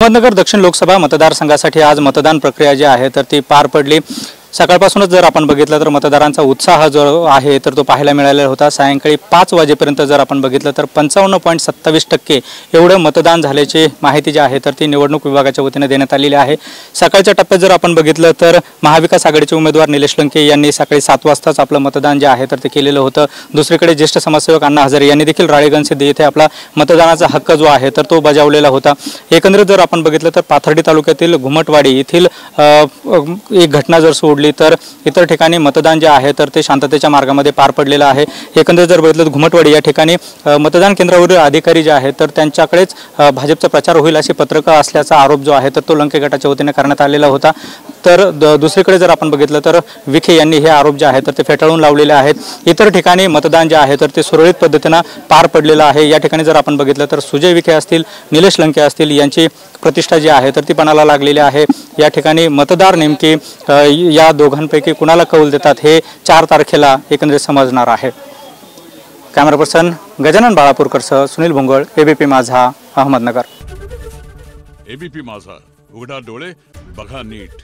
अहमदनगर दक्षिण लोकसभा मतदारसंघासाठी आज मतदान प्रक्रिया जी आहे तर ती पार पडली। सकाळपासूनच जर आपण बघितलं तर मतदारांचा उत्साह जो आहे तर तो पाहायला मिळालेला होता। सायंकाळी 5 वाजेपर्यंत जर आपण बघितलं तर 55.27% एवढं मतदान झाल्याची माहिती जी आहे तर ती निवडणूक विभागाच्या वतीने देण्यात आलेली आहे। सकाळच्या टप्प्यात जर आपण बघितलं तर महाविकास आघाडीचे उमेदवार निलेश लंके यांनी सकाळी 7 वाजताच आपलं मतदान जे आहे तर ते केलेलं होतं। दुसरीकडे ज्येष्ठ समाजसेवक अण्णा हजारे यांनी देखील राळेगणसिद्धी येथे आपला मतदानाचा हक्क जो आहे तर तो बजावलेला होता। एकंदरीत जर आपण बघितलं तर पाथर्डी तालुक्यातील घुमटवाडी येथील एक घटना जर सोडली तर इतर ठिकाणी मतदान जे आहे तर ते शांततेच्या मार्गामध्ये पार पडलेलं आहे। एकंदरीत जर बघितलं घुमटवाडी या ठिकाणी मतदान केंद्रावरील अधिकारी जे आहेत तर त्यांच्याकडेच भाजपचा प्रचार होईल अशी पत्रक असल्याचा आरोप जो आहे तर तो लंके गटाच्या वतीने करण्यात आलेला होता। तर दुसरीकडे जर आपण बघितलं तर विखे यांनी हे आरोप जे आहे तर ते फेटाळून लावलेले आहेत। इतर ठिकाणी मतदान जे आहे तर ते सुरळीत पद्धतीने पार पडलेलं आहे। या ठिकाणी जर आपण बघितलं तर सुजय विखे असतील, निलेश लंके असतील यांची प्रतिष्ठा जी आहे तर ती पणाला लागलेली आहे। या ठिकाणी मतदार नेमके या दोघांपैकी कुणाला कौल देतात हे 4 तारखेला एकंदरीत समजणार आहे। कॅमेरा पर्सन गजानन बाळापूरकरसह सुनील भोंगळ, एबीपी माझा, अहमदनगर। एबीपी माझा, उघडा डोळे बघा नीट।